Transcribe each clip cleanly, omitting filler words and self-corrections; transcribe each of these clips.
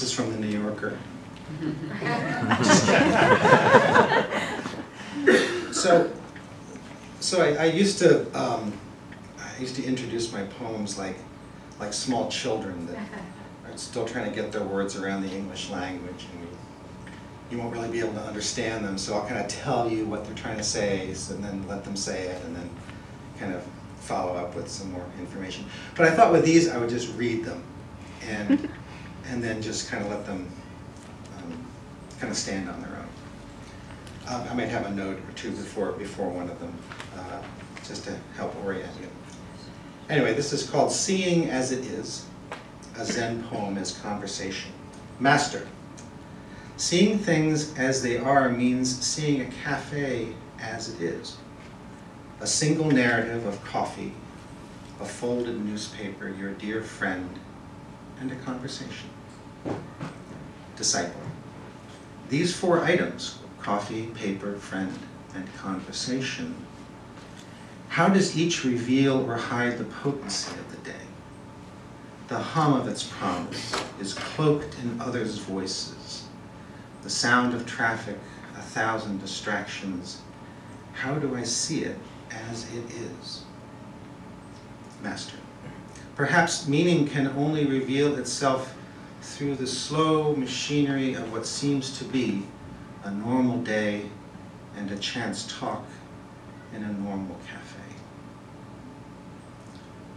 This is from the New Yorker. So I used to introduce my poems like small children that are still trying to get their words around the English language, and you won't really be able to understand them. So I'll kind of tell you what they're trying to say, and then let them say it, and then kind of follow up with some more information. But I thought with these I would just read them, and then just kind of let them kind of stand on their own. I might have a note or two before one of them, just to help orient you. Anyway, this is called Seeing as It Is. A Zen poem is conversation. Master, seeing things as they are means seeing a cafe as it is. A single narrative of coffee, a folded newspaper, your dear friend, and a conversation. Disciple, these 4 items, coffee, paper, friend, and conversation, how does each reveal or hide the potency of the day? The hum of its promise is cloaked in others' voices. The sound of traffic, 1,000 distractions. How do I see it as it is? Master, perhaps meaning can only reveal itself through the slow machinery of what seems to be a normal day and a chance talk in a normal cafe.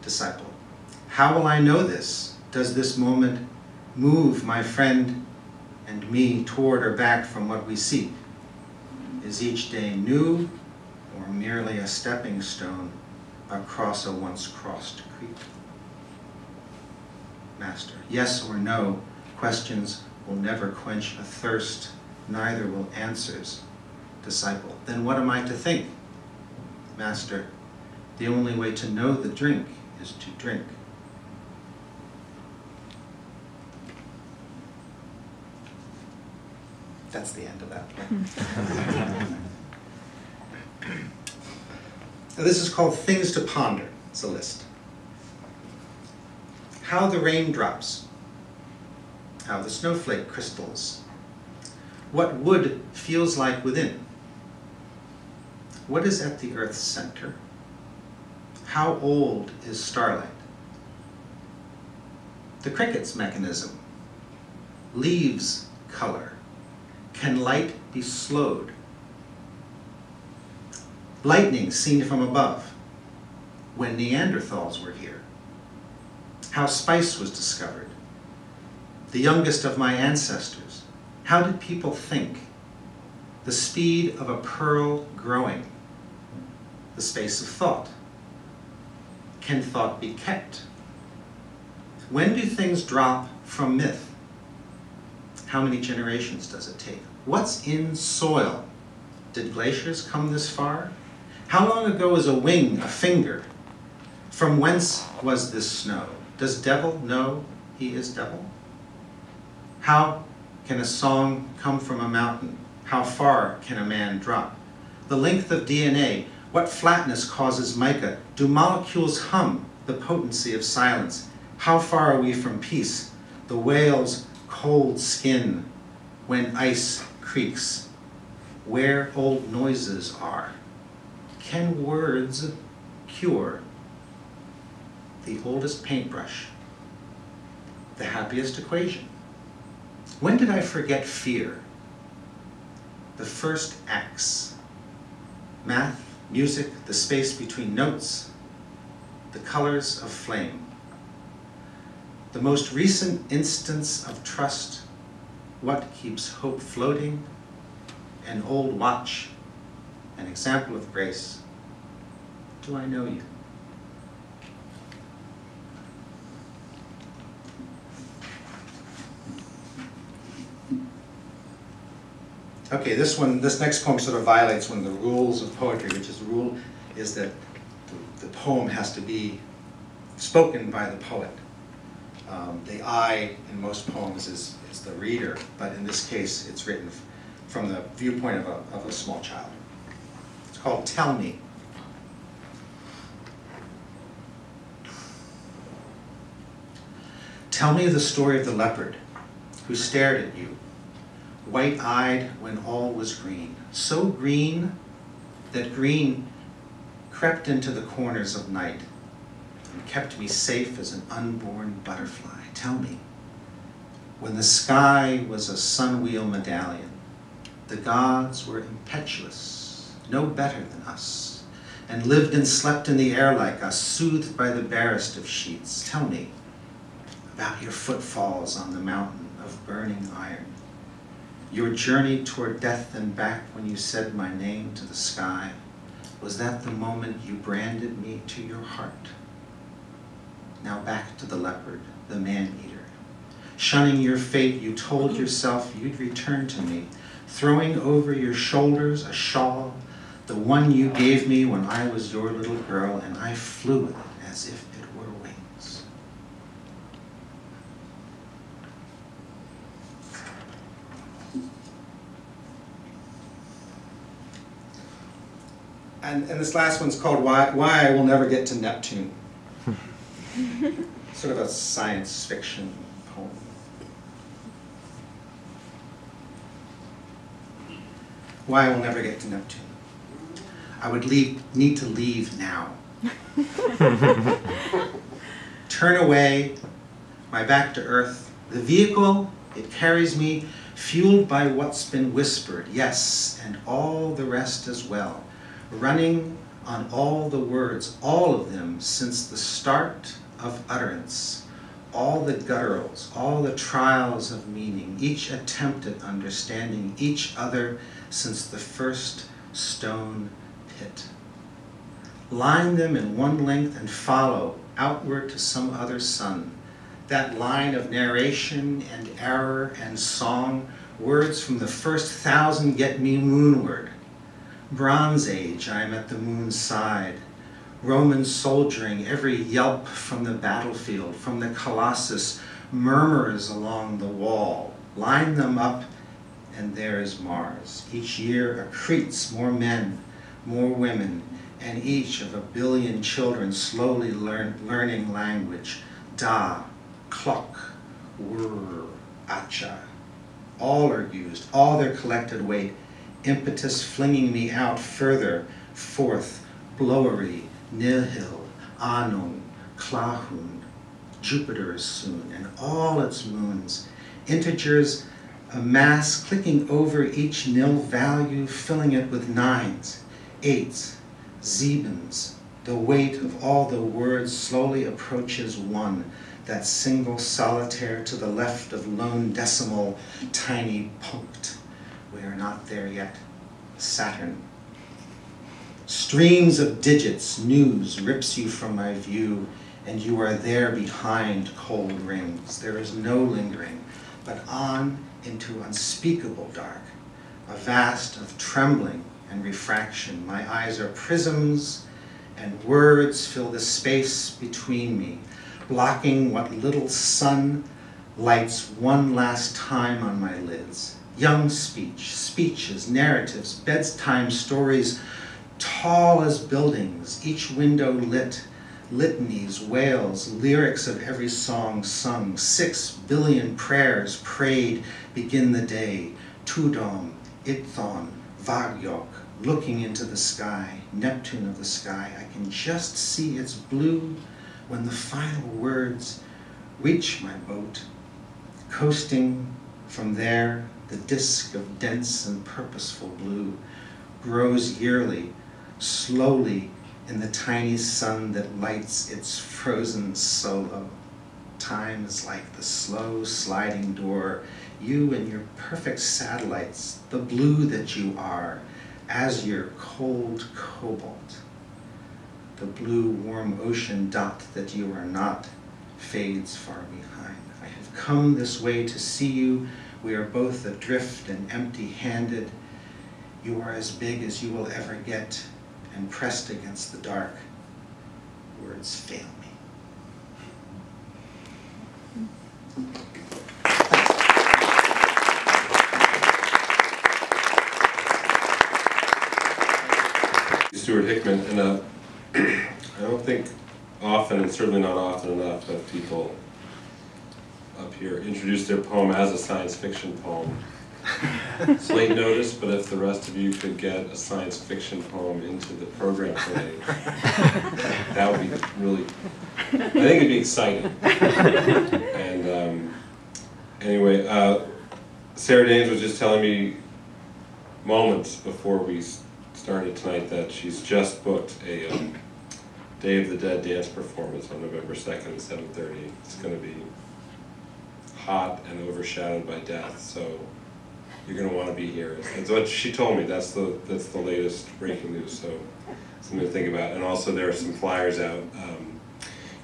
Disciple, how will I know this? Does this moment move my friend and me toward or back from what we seek? Is each day new or merely a stepping stone across a once crossed creek? Master, yes or no, questions will never quench a thirst, neither will answers. Disciple, then what am I to think? Master, the only way to know the drink is to drink. That's the end of that. This is called Things to Ponder. It's a list. How the rain drops. How the snowflake crystals. What wood feels like within. What is at the earth's center? How old is starlight? The cricket's mechanism. Leaves color. Can light be slowed? Lightning seen from above. When Neanderthals were here. How spice was discovered. The youngest of my ancestors. How did people think? The speed of a pearl growing. The space of thought. Can thought be kept? When do things drop from myth? How many generations does it take? What's in soil? Did glaciers come this far? How long ago is a wing a finger? From whence was this snow? Does devil know he is devil? How can a song come from a mountain? How far can a man drop? The length of DNA. What flatness causes mica? Do molecules hum? The potency of silence. How far are we from peace? The whale's cold skin when ice creaks. Where old noises are. Can words cure? The oldest paintbrush. The happiest equation. When did I forget fear? The first axe. Math, music, the space between notes, the colors of flame. The most recent instance of trust, what keeps hope floating? An old watch, an example of grace. Do I know you? Okay, this next poem sort of violates one of the rules of poetry, which is the rule is that the poem has to be spoken by the poet. The I in most poems is the reader, but in this case it's written from the viewpoint of a small child. It's called Tell Me. Tell me the story of the leopard. who stared at you, white-eyed when all was green, so green that green crept into the corners of night and kept me safe as an unborn butterfly. Tell me, when the sky was a sunwheel medallion, the gods were impetuous, no better than us, and lived and slept in the air like us, soothed by the barest of sheets. Tell me about your footfalls on the mountain of burning iron, your journey toward death and back when you said my name to the sky. Was that the moment you branded me to your heart? Now back to the leopard, the man-eater. Shunning your fate, you told yourself you'd return to me, throwing over your shoulders a shawl, the one you gave me when I was your little girl, and I flew with it as if it were wings. And this last one's called Why I Will Never Get to Neptune. Sort of a science fiction poem. Why I will never get to Neptune. I would need to leave now. Turn away, my back to earth. The vehicle, it carries me, fueled by what's been whispered, yes, and all the rest as well. Running on all the words, all of them since the start of utterance, all the gutturals, all the trials of meaning, each attempt at understanding each other since the first stone pit. Line them in one length and follow outward to some other sun. That line of narration and error and song, words from the first 1,000 get me moonward. Bronze Age, I am at the moon's side. Roman soldiering, every yelp from the battlefield, from the Colossus, murmurs along the wall. Line them up, and there is Mars. Each year accretes more men, more women, and each of 1 billion children slowly learning language. Da, clock, whir, acha. All are used, all their collected weight, impetus flinging me out further, forth, blowery, nihil, anum, klahun. Jupiter is soon, and all its moons, integers, a mass clicking over each nil value, filling it with nines, eights, siebens. The weight of all the words slowly approaches one, that single solitaire to the left of lone decimal, tiny punct. We are not there yet. Saturn. Streams of digits, news rips you from my view, and you are there behind cold rings. There is no lingering, but on into unspeakable dark, a vast of trembling and refraction. My eyes are prisms, and words fill the space between me, blocking what little sun lights one last time on my lids. Young speech, speeches, narratives, bedtime stories, tall as buildings, each window lit, litanies, wails, lyrics of every song sung, 6 billion prayers prayed, begin the day, Tudom, Ithon, Vagyok, looking into the sky, Neptune of the sky. I can just see its blue when the final words reach my boat, coasting from there. The disk of dense and purposeful blue grows yearly, slowly in the tiny sun that lights its frozen solo. Time is like the slow sliding door, you and your perfect satellites, the blue that you are, azure cold cobalt. The blue warm ocean dot that you are not fades far behind. I have come this way to see you. We are both adrift and empty-handed. You are as big as you will ever get, and pressed against the dark. Words fail me. Stewart Hickman, and I don't think often, and certainly not often enough, that people up here introduce their poem as a science fiction poem. It's late notice, but if the rest of you could get a science fiction poem into the program today, that would be really, I think it'd be exciting. And anyway, Sarah Danes was just telling me moments before we started tonight that she's just booked a Day of the Dead dance performance on November 2nd at 7:30. It's going to be hot and overshadowed by death, so you're going to want to be here. That's what she told me. That's the latest breaking news, so something to think about. And also there are some flyers out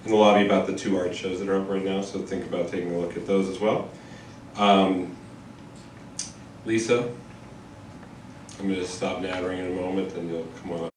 in the lobby about the 2 art shows that are up right now, so think about taking a look at those as well. Lisa, I'm going to stop nattering in a moment and you'll come on up.